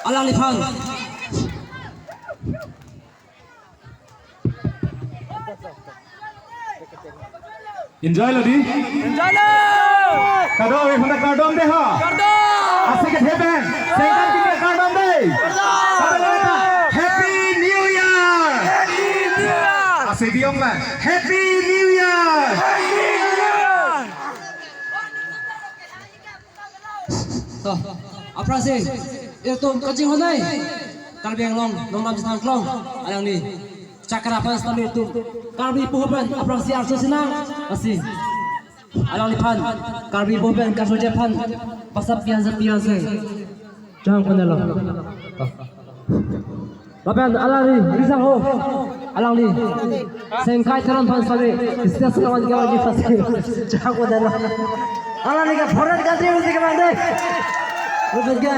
Alang Lipan. Enjoy lo di. Enjoy lo. Kado we phanda kardom de ha. Kardom. Asik ke heben. Sengkan kita kardom de. Happy New Year. Happy New Year. Asik diom lah. Happy New Year. Happy New Year. Tuh, apa sih? Itu kecing honai. Kalbi yang long, nomam jatang klong. Alang ni. Cakrapan stamil tu. Kalbi puhuban, apa sih arso sinang? Asih. Alang Lipan. Kalbi puhuban kaso Japan. Pasap pianza. Jangan kena lo. Bapak alang ni, risang ho. Alang ni. Sengkai teran pan sabi. Istilah sekawan kawan di fasi. Jangan kena lo. Alang ni ka foreign country mesti ke mana? Betul ke?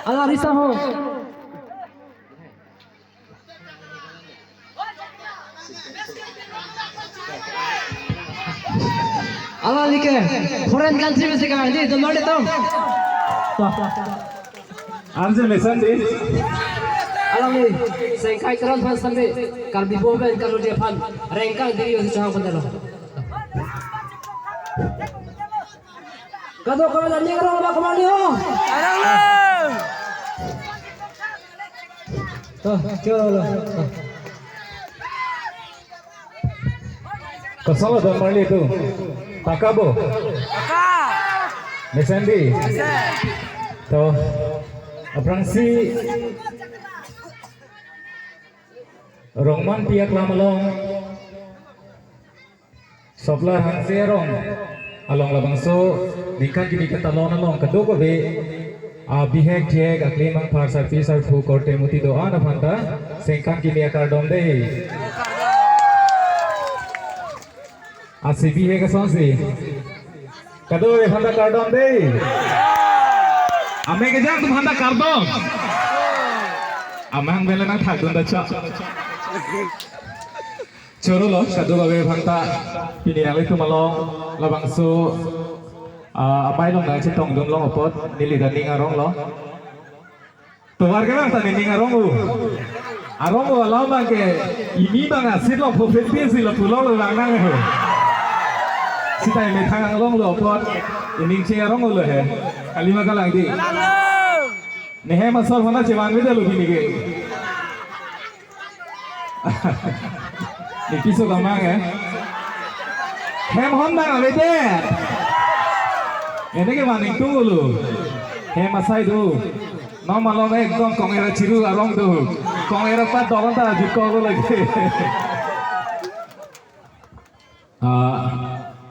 Alang risang ho. Alang ni ke foreign country mesti ke mana? Itu mana tu? Anjir mesan di. Alang ni, sengkai teran pan sabi. Kalbi boben kalau Japan. Rengkang diri mesti jangan kena lo. Kado kau nak ni kerana apa kemana ho? Alang lo. Coba lo. Kasama dah mali tu. Takabo. Kakak. Mesan di. Set. To aprang si Rongman piak lamalong Sobla hang serong along labang so nikan kini katalon along kadogo be bihek jek aklimang par service ar fu korte muti do ana phanta sengkan kini akar dom de asi bihek asonsi kado be phanta kar dom de ame ke jang tu phanda kar dom amang bela nang thak dun da cha choro lo kado be phanta pini ang tu malong labang su apai long nang chitong dum long opot nili da ning arong lo tuar ke bang ta ning arong u arong u lo bang ke ini bang asit lo profet pi si lo tulong lo bang nang he sitai me thang long lo opot ini che arong u lo he kalima ka lang di Alang lo. nehe masal phana chewan me de lo bini ke Niki so gamang hem hon bang ave de ene ke maning tu lu hem asai du no malong ekdom kong era chiru arong du kong era pa doron ta jiko lu lagi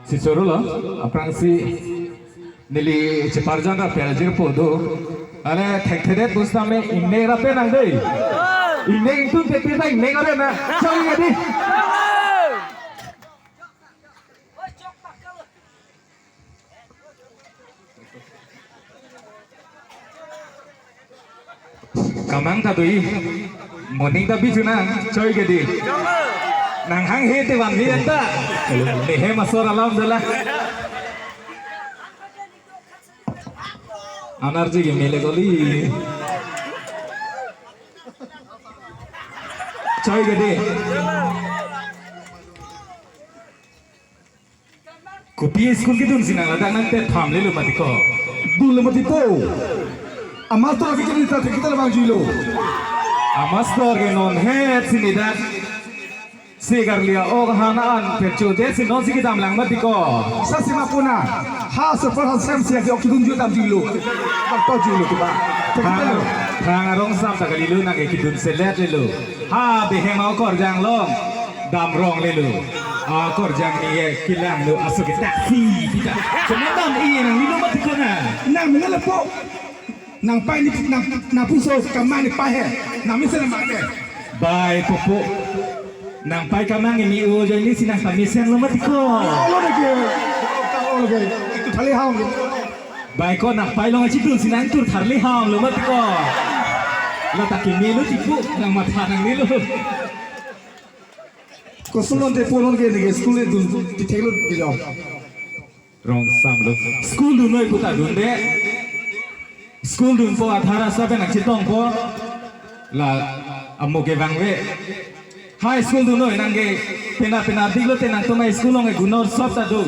si choro lo aprang si nili cheparjan ra pelajir podo ale thekthedet bustame inne ra pe nang dei inne tu pe pe ta inne gore na choi gadi kamang ta dui morning ta bi chuna choi gadi nang hang he te wan hi ta le he masor alam dala anarji ge mele goli choi gadi kopi school ki dun sinang ada nang te tham le lu mati ko Dulu mati po. Amal tu lagi kita lebang jilo. amastor ge non he sinidat sigar lia og hanan pechu de sinon sigi dam lang mati ko Sasi mapuna. Ha super ha sem siya ki okidun jilo tam jilo. Bakto jilo tiba. thang arong sam ta gali lu na ge kidun selet le lu ha behe mau kor jang long dam rong le lu kor jang ni ye kilang lu asu ke taksi tidak cuma dam iye nang lu mati ko na Nang mengalah po. Nang pai ni nang puso kamang ni pai he. Nang misal mak ke. bai popo nang pai kamang ni u jo ni sinang kamisen lu mati ko Allah lagi. Allah lagi. Itu thali haum. bai ko nang pai long chi dun sinang tur tharli haam lu mati ko la takini lu tipu nang matha nang ni lu Ko sulon de polon ke ni school dun ti thelo ke jaw. rong sam lu school du noi puta dun de school dun po athara sabe nang chitong po la ammo ke bangwe high school dun noi nang ge pena diglo te nang tumai school ong gunor sab ta do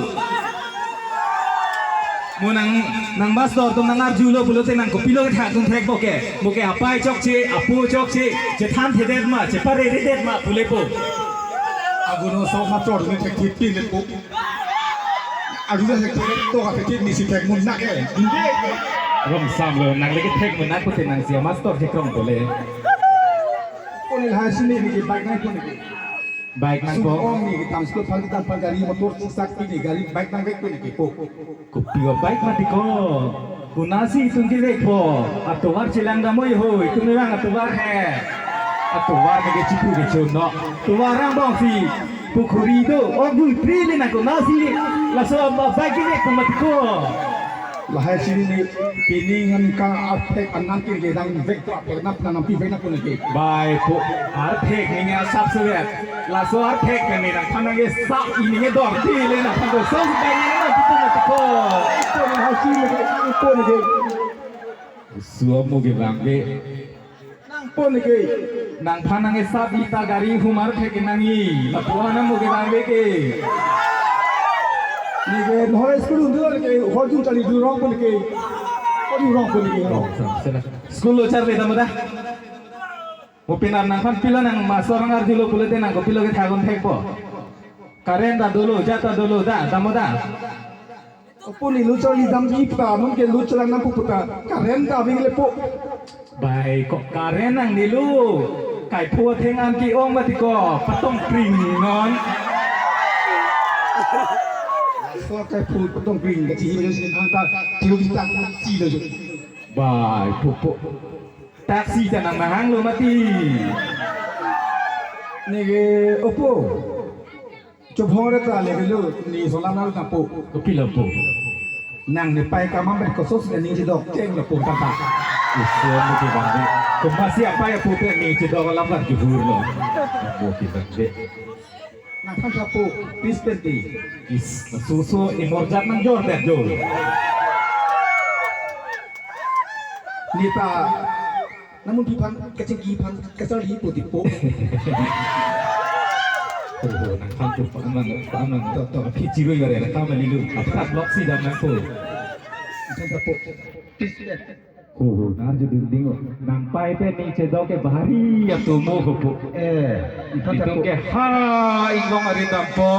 mo nang master tum nang arjulo bulote nang ko pilo ke tha tum thek boke moke apai chok che apu chok che je than thedet ma je pare redet ma bule po Aku no sama macam ni teknik pilih pun. Aku dah teknik tu apa teknik ni si teknik nak eh. rom sam lo nang le ke thek mo nak ko te nang sia master je krong bole Pun ni hasil ni ni baik nak pun ni. baik nang po Orang ni kita mesti palitan pagari motor sakti ni gari baik nak baik pun ni po. ko piwa baik mati ko kunasi tungki re po atuwar chilang da moi hoi tumirang atuwar he atuwar ke chipu ke chono tuwarang bong si pukhuri do ogul prile na ko nasi la so baik ni ko mati ko Lahir sini ni piningan ka apek anak kiri dang vek tu apek nak nampi vek nak pun ni. bai po arthek ni nga sap suet la so arthek ni na thanang ge sap ini ge dor ti le na thang do so bai ni na tu mati ko Pun ni hasil ni pun ni. suam mo ge bang ge Pun ni. nang thanang ge sap ita gari humar thek nangi la puana mo ge bang ge Ni ke high school tu ni ke hojung cari dulu orang pun ni ke. Orang pun ni ke. school lo char le damoda mo pinar nang khan pila nang masor ngar dilo pulete nang ko pilo ge thagon thekpo karen da dolo jata dolo da damoda Pun ni lucu ni dam ni pa mungkin lucu lah nampu puta. Karen tak abang lepo. bai ko karen nang nilu kai phua thengan ki ong mati ko patong pring ngon So kai pun potong green ke sini macam sini hantar tiru kita si le. bai pupuk taksi janang mahang lo mati Ni ke opo. Coba orang tu le ke lu ni solam lalu nampu. ko pilo po Nang ni pai kamam ber kosos dan ni jedok ceng le pun tata. usia mo ki bangde ko masih apa ya pupe ni cedo lambat juhur lo mo ki bangde Nang kan sapu pispenti. is susu imorjat nang jor bet jor Ni ta namun pipan kecing gipan kesal di putih po. oh nang kan tu paman to pi jiru yore na ka malilu aprat loksi dan nang po Kan sapu pispenti. oh nar ju dingo nang pai pe ni cedo ke bahari ya tu mo ko po Kan itu sapu ke ha ingong ari dampo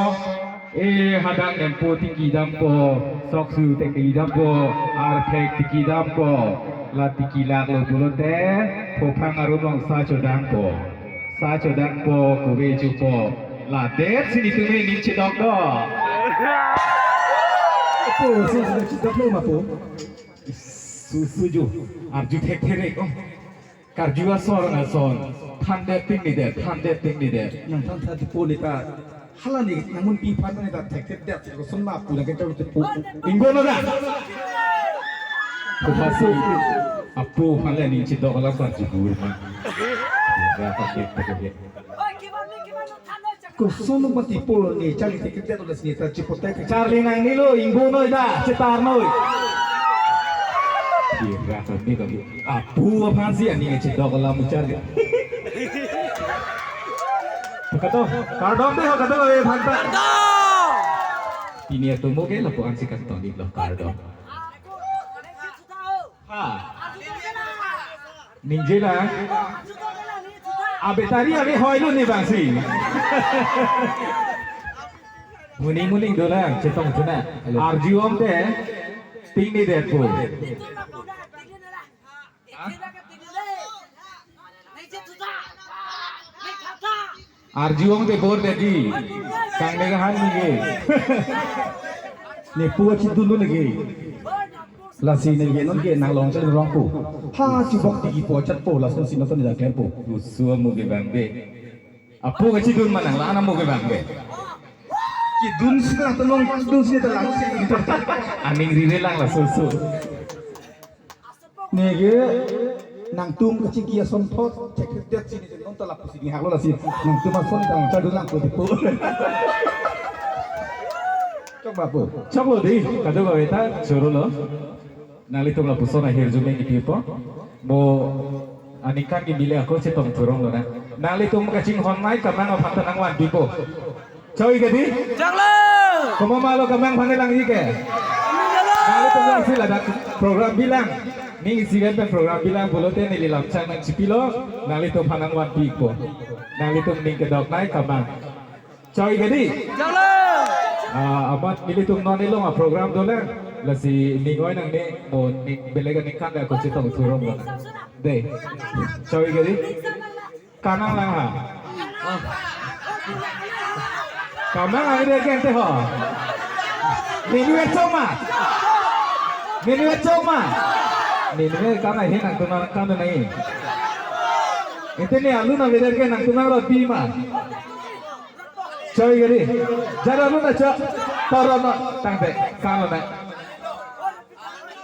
hadang dempo tinggi dampo soksu tinggi dampo arthek tinggi dampo la tinggi lak lo bulote phopang arulong sa chodampo ko ve jupo la det sini tu ni chedok do Opo so sudah cedok lu mapu. susu ju arju thek there ko karjua sorong son thande ting ni de Nang tan sa tipu ni ta hala ni namun pipan ni ta tek tek tek ko sunna pu la ke tahu tipu. inggono da ko pasu apu hale ni chedok la sa jibur ma ya paket paket Ko sunu pa tipu ni cari tek tek tu sini ta cipu tek. Charlie nang nilo inggono da cetar noi kira kami kami apu apa sih ani chedok la mucar Kato, kardom deh kato bhanta. Ini itu mo ke lapuan si kato di blok kardom. Ha. Ninjela. Abe tari abe hoilu ni bangsi. Muning dola cetong tuna. Arjuom te ting ni det po. Arjuom te bor dedi. Kang negahan ni ge. Ni pu chi dulu lagi. La si ni ge non ge nang long chen rong pu. Ha chi bok ti po chat po la sun si no ton da klem pu. Usua mo ge bangbe. Apo ka ci dun manang la ana mo ge bangbe. Ki dun sika tolong dun sini ta lang si. Aning rire lang la susu. Ni ge nang tum ke chi kia son thot cek tek sini non ta la pu sini hak lo la si. Nang tum ma son ta cha dun lang pu ti pu. Coba pu. Chok lo di, kado ka beta, suru lo. nali tum la pusona hirjume ni pipo mo anikan ki bile ako che tong turong lo na nali tum ka ching hon mai ka mang phang tanang wan pipo choi ke di Giang lên. komo malo ka mang phang lang ke nali tum lang sila dak program bilang ni isigan pen program bilang bolote ni lilam chang nang chipilo nali tum phanang wan pipo nali tum ning ke dok nai ka mang choi ke di Giang lên. amat nili tum non ilong a program dole la si ningoy nang ni mo ni belegan ni kan ko che tong turong lo na de choi ke di kanang lang ha kamang ang ide kente ho minuet choma minuet kana hin ang tunang kanu nai itene alu na veder ke nang tunang ro bima choi gari jara lu na cha taro na tangte kanu na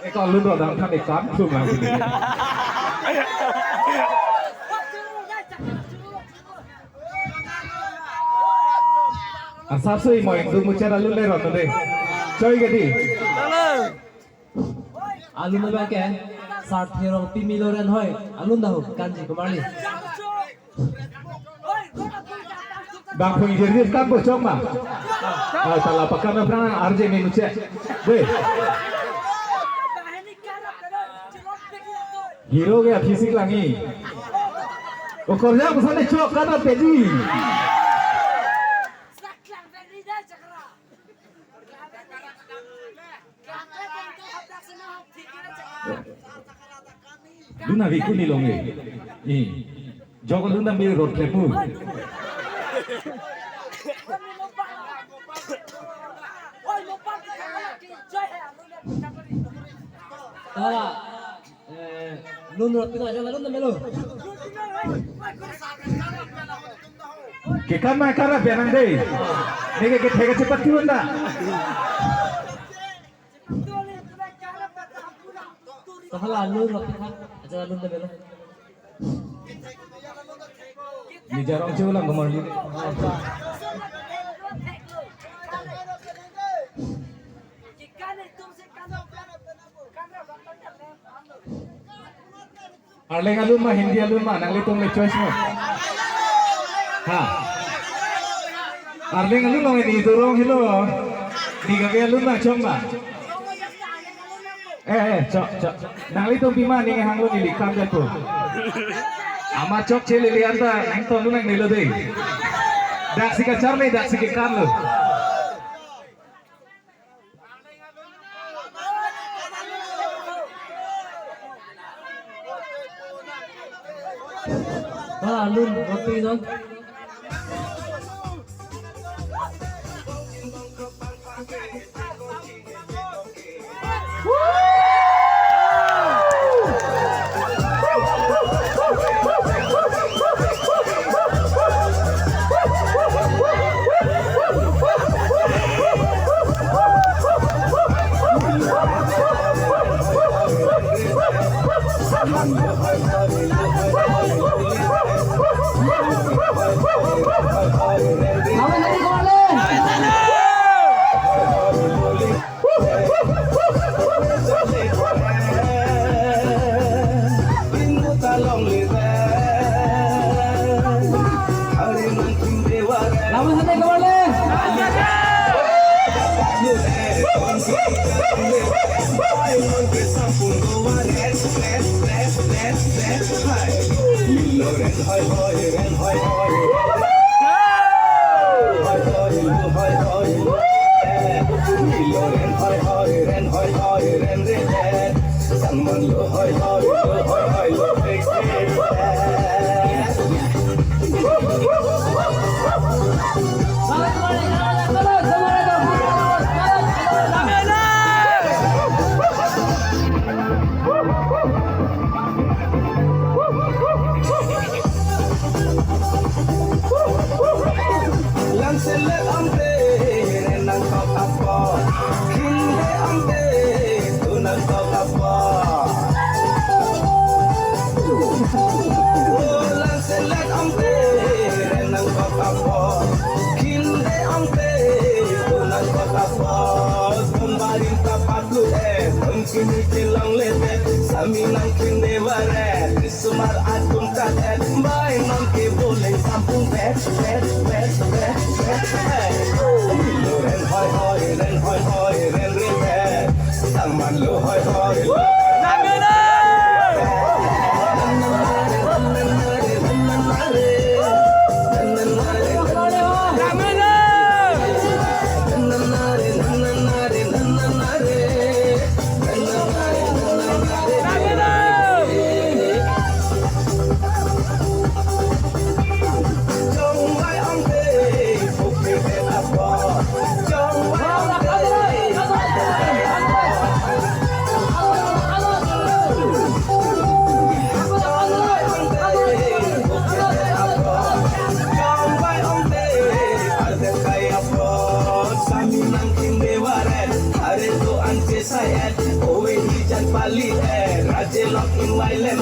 eko lu ro dang kan ikan thum lang ni asap sui mo itu mucara lu le ro de choi gari Giang lên. Alun na ba ke? Sart herong pimiloran hoy. Alun daw kanji kumarli. bang phung jerjir kan bo choma tala pakan na prang arje ni nuche de hero gaya fisik langi o korja busane chok kana pedi luna viku ni longe ni jogo luna mi rot lepu Tala lun rot pito aja lun na melo. ke kana kara benang de nege ke thega cepat kiunda Tala lun rot pito aja lun na melo. ni jarong chulang gomarli arleng alun ma hindi alun ma nang litong me choice mo ha arleng alun lo ni durong hilo ni gage alun ma chong ma chok nang litong pima ni hang lo ni likam ja ko ama chok chele li anta nang to lu nang nilo dei dak sika charle dak sika kan lo Tala lun rot pito. Lawan lagi kumarli. Lawan santai kumarli. Lawan kumarli. kini kilang lete sami nang kini waret sumar atum katet bay nang ke boleh sampung bet ren hoi ren ren sang man lo hoi Bali Raja lock in Thailand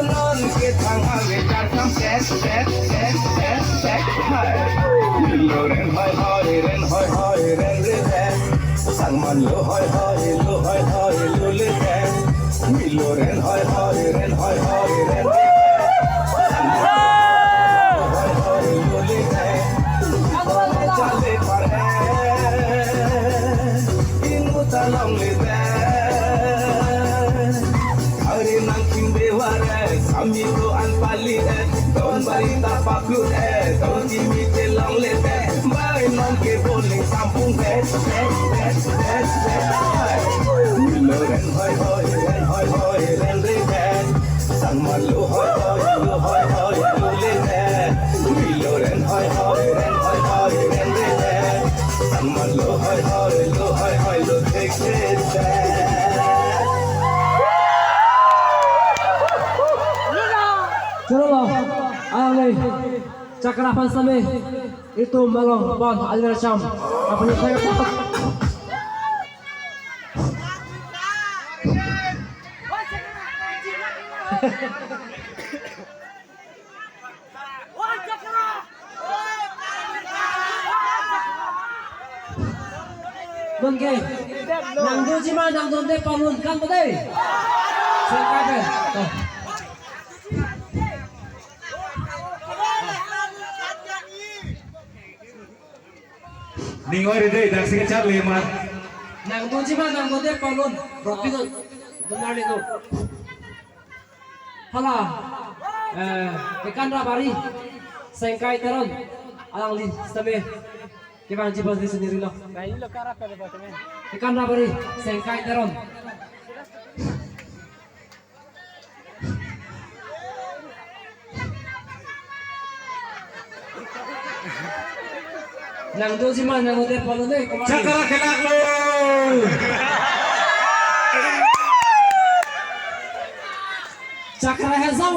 non ke thang ave tar kam set lo ren hoi ren re sang man lo hoi lo le mi lo ren hoi ren re lo le chale par inu talong le kami tu an pali don barita pakut don kimi telang lete bai non ke boleh sampung bet lo ren hoi ren re sang malu hoi lo lete lo ren hoi ren re sang malu hoi lo take Chalo ayang ni cakrapan sami itu malong bon alir cham apa ni saya patok Mungkin nang dujima nang donde pamun kan tadi saya kaget Ningoy rin dan sige Charlie man. nang dujima nang donde pamun propino benar itu hala ikan rabari sengkai teron alang lin same Ikan jipas di sendiri loh. Ikan rabari sengkai teron. Nang doji man nang hotel palo deh. Cakara kelak lo. Cakra hezam.